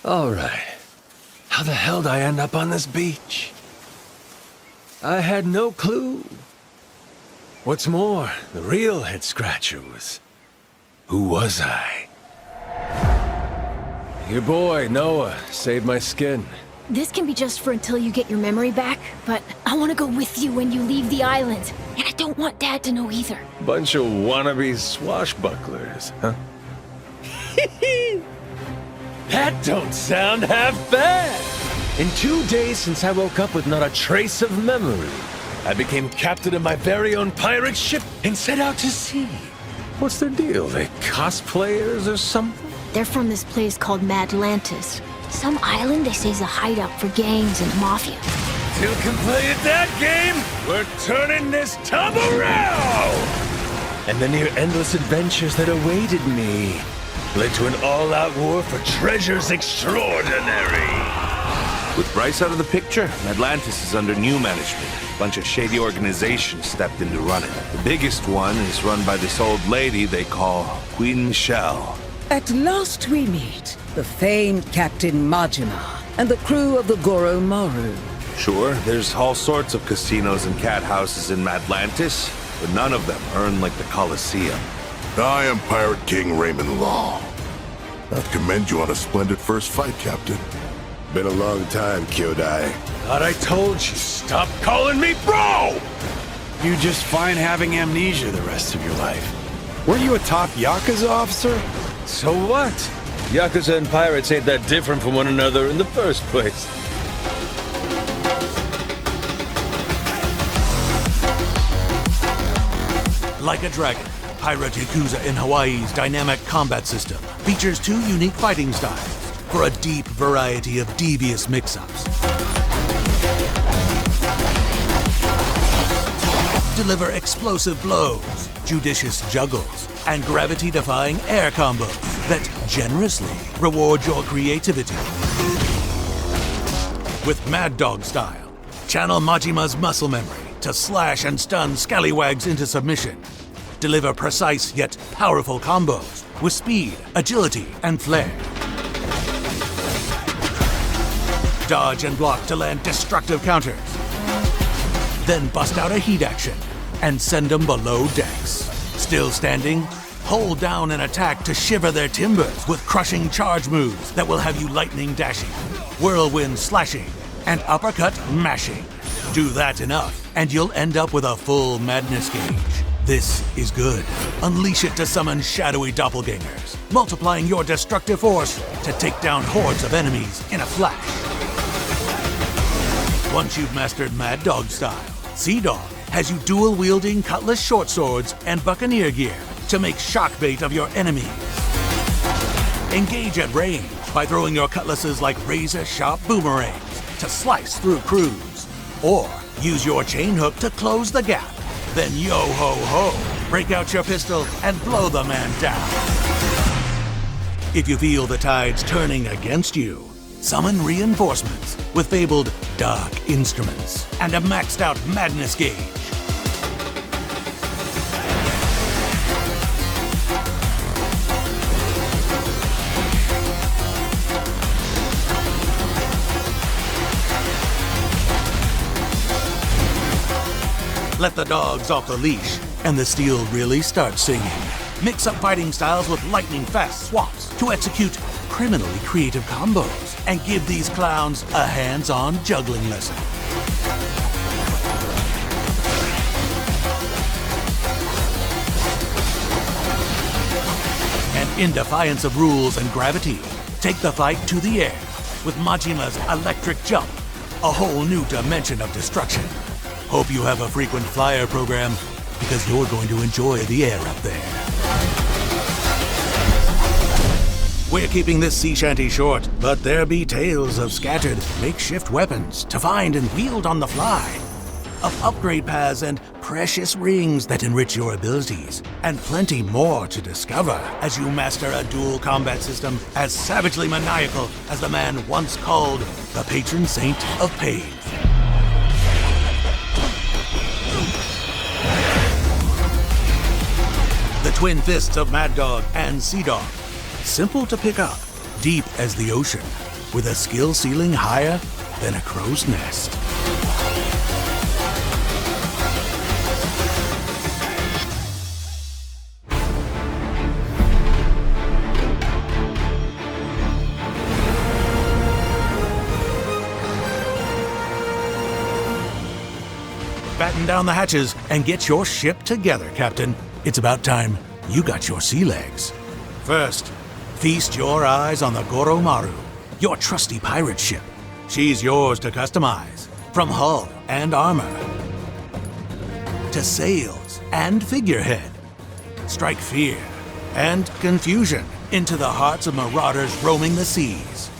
All right. How the hell did I end up on this beach? I had no clue. What's more, the real head-scratcher was... who was I? Your boy, Noah, saved my skin. This can be just for until you get your memory back, but I want to go with you when you leave the island. And I don't want Dad to know either. Bunch of wannabe swashbucklers, huh? That don't sound half bad! In 2 days since I woke up with not a trace of memory, I became captain of my very own pirate ship and set out to sea. What's their deal? They cosplayers or something? They're from this place called Madlantis. Some island they say is a hideout for gangs and mafia. Till completed that game, we're turning this tub around! And the near endless adventures that awaited me led to an all-out war for treasures extraordinary. With Bryce out of the picture, Atlantis is under new management. A bunch of shady organizations stepped in to run it. The biggest one is run by this old lady they call Queen Michelle. At last we meet the famed Captain Majima and the crew of the Goro Maru. Sure, there's all sorts of casinos and cat houses in Atlantis, but none of them earn like the Colosseum. I am Pirate King Raymond Law. I commend you on a splendid first fight, Captain. Been a long time, Kyodai. Thought I told you, stop calling me bro! You just fine having amnesia the rest of your life. Were you a top Yakuza officer? So what? Yakuza and pirates ain't that different from one another in the first place. Like a Dragon, Pirate Yakuza in Hawaii's dynamic combat system features 2 unique fighting styles for a deep variety of devious mix-ups. Deliver explosive blows, judicious juggles, and gravity-defying air combos that generously reward your creativity. With Mad Dog style, channel Majima's muscle memory to slash and stun scallywags into submission. Deliver precise yet powerful combos with speed, agility, and flair. Dodge and block to land destructive counters. Then bust out a heat action and send them below decks. Still standing? Hold down an attack to shiver their timbers with crushing charge moves that will have you lightning dashing, whirlwind slashing, and uppercut mashing. Do that enough, and you'll end up with a full madness gauge. This is good. Unleash it to summon shadowy doppelgangers, multiplying your destructive force to take down hordes of enemies in a flash. Once you've mastered Mad Dog style, Sea Dog has you dual-wielding cutlass short swords and buccaneer gear to make shock bait of your enemies. Engage at range by throwing your cutlasses like razor-sharp boomerangs to slice through crews. Or use your chain hook to close the gap. Then yo-ho-ho, break out your pistol and blow the man down. If you feel the tides turning against you, summon reinforcements with fabled dark instruments and a maxed out madness gauge. Let the dogs off the leash, and the steel really starts singing. Mix up fighting styles with lightning-fast swaps to execute criminally creative combos and give these clowns a hands-on juggling lesson. And in defiance of rules and gravity, take the fight to the air with Majima's electric jump, a whole new dimension of destruction. Hope you have a frequent flyer program, because you're going to enjoy the air up there. We're keeping this sea shanty short, but there be tales of scattered makeshift weapons to find and wield on the fly, of upgrade paths and precious rings that enrich your abilities, and plenty more to discover as you master a dual combat system as savagely maniacal as the man once called the patron saint of pain. The twin fists of Mad Dog and Sea Dog. Simple to pick up, deep as the ocean, with a skill ceiling higher than a crow's nest. Batten down the hatches and get your ship together, Captain. It's about time you got your sea legs. First, feast your eyes on the Goromaru, your trusty pirate ship. She's yours to customize, from hull and armor to sails and figurehead. Strike fear and confusion into the hearts of marauders roaming the seas.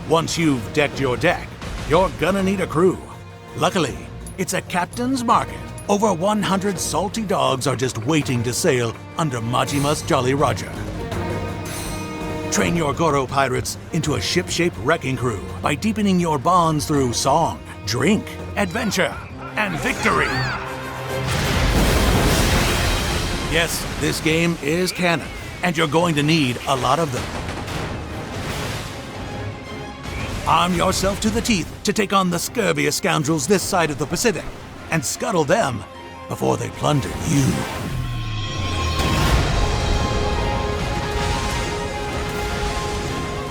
Once you've decked your deck, you're gonna need a crew. Luckily, it's a captain's market. Over 100 salty dogs are just waiting to sail under Majima's Jolly Roger. Train your Goro pirates into a ship-shaped wrecking crew by deepening your bonds through song, drink, adventure, and victory. Yes, this game is canon, and you're going to need a lot of them. Arm yourself to the teeth to take on the scurviest scoundrels this side of the Pacific, and scuttle them before they plunder you.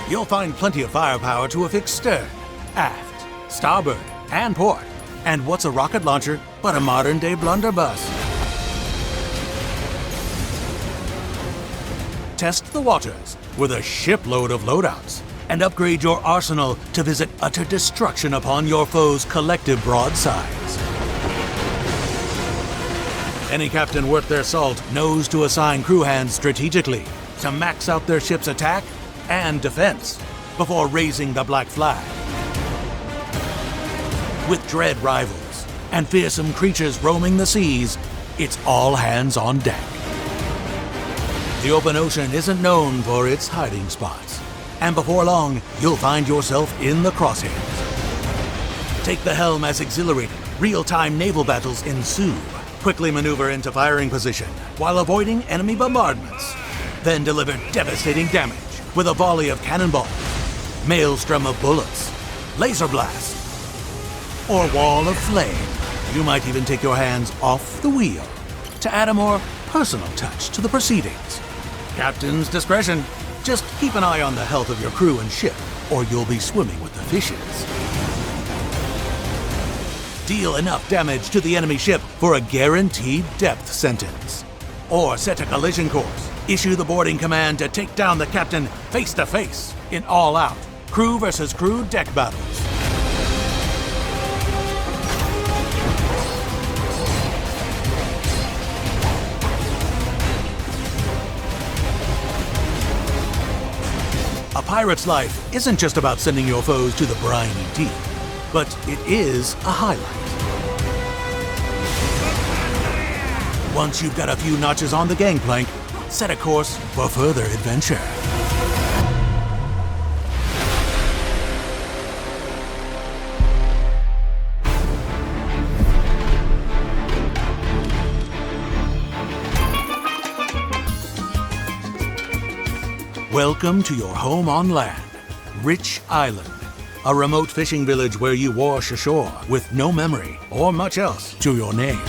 You'll find plenty of firepower to affix stern, aft, starboard, and port. And what's a rocket launcher but a modern-day blunderbuss? Test the waters with a shipload of loadouts, and upgrade your arsenal to visit utter destruction upon your foe's collective broadsides. Any captain worth their salt knows to assign crew hands strategically to max out their ship's attack and defense before raising the black flag. With dread rivals and fearsome creatures roaming the seas, it's all hands on deck. The open ocean isn't known for its hiding spots, and before long, you'll find yourself in the crosshairs. Take the helm as exhilarating, real-time naval battles ensue. Quickly maneuver into firing position while avoiding enemy bombardments. Then deliver devastating damage with a volley of cannonballs, maelstrom of bullets, laser blasts, or wall of flame. You might even take your hands off the wheel to add a more personal touch to the proceedings. Captain's discretion. Just keep an eye on the health of your crew and ship, or you'll be swimming with the fishes. Deal enough damage to the enemy ship for a guaranteed depth sentence. Or set a collision course. Issue the boarding command to take down the captain face to face in all-out crew versus crew deck battles. A pirate's life isn't just about sending your foes to the briny deep, but it is a highlight. Once you've got a few notches on the gangplank, set a course for further adventure. Welcome to your home on land, Rich Island, a remote fishing village where you wash ashore with no memory or much else to your name.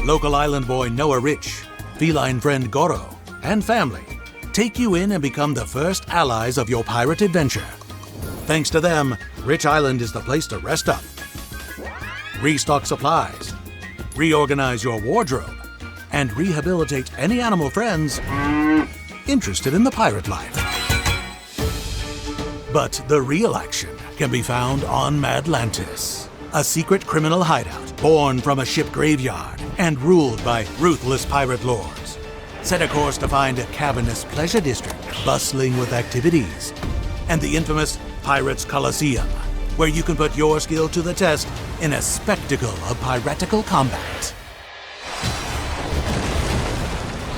Local island boy Noah Rich, feline friend Goro, and family take you in and become the first allies of your pirate adventure. Thanks to them, Rich Island is the place to rest up, restock supplies, reorganize your wardrobe, and rehabilitate any animal friends interested in the pirate life. But the real action can be found on Madlantis, a secret criminal hideout born from a ship graveyard and ruled by ruthless pirate lords. Set a course to find a cavernous pleasure district bustling with activities, and the infamous Pirates Coliseum, where you can put your skill to the test in a spectacle of piratical combat.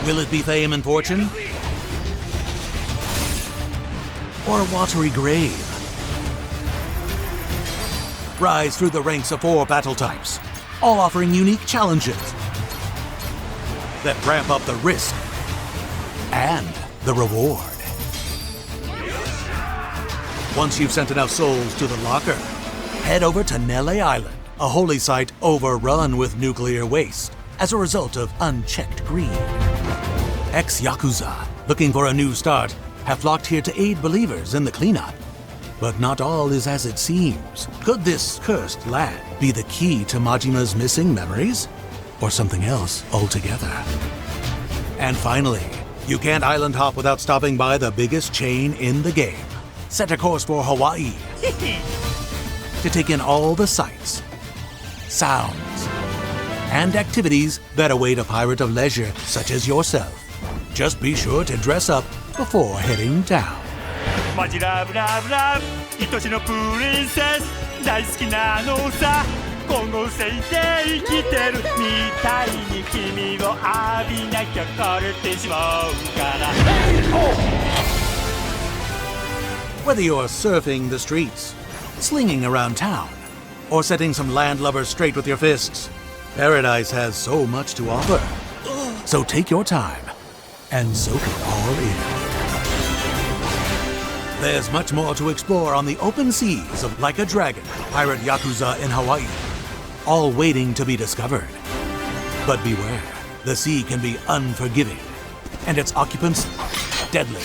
Will it be fame and fortune? Or a watery grave? Rise through the ranks of 4 battle types, all offering unique challenges that ramp up the risk and the reward. Once you've sent enough souls to the locker, head over to Nele Island, a holy site overrun with nuclear waste as a result of unchecked greed. Ex-Yakuza, looking for a new start, have flocked here to aid believers in the cleanup. But not all is as it seems. Could this cursed land be the key to Majima's missing memories? Or something else altogether? And finally, you can't island hop without stopping by the biggest chain in the game. Set a course for Hawaii to take in all the sights, sounds, and activities that await a pirate of leisure such as yourself. Just be sure to dress up before heading down. マジラブラブラブ愛しのプリンセス大好きなのさ今後生で生きてるみたいに君を浴びなきゃ枯れてしまうから Whether you're surfing the streets, slinging around town, or setting some landlubbers straight with your fists, paradise has so much to offer. So take your time and soak it all in. There's much more to explore on the open seas of Like a Dragon, Pirate Yakuza in Hawaii, all waiting to be discovered. But beware, the sea can be unforgiving, and its occupants deadly.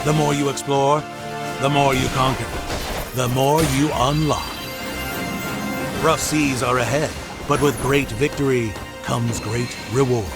The more you explore, the more you conquer, the more you unlock. Rough seas are ahead, but with great victory comes great reward.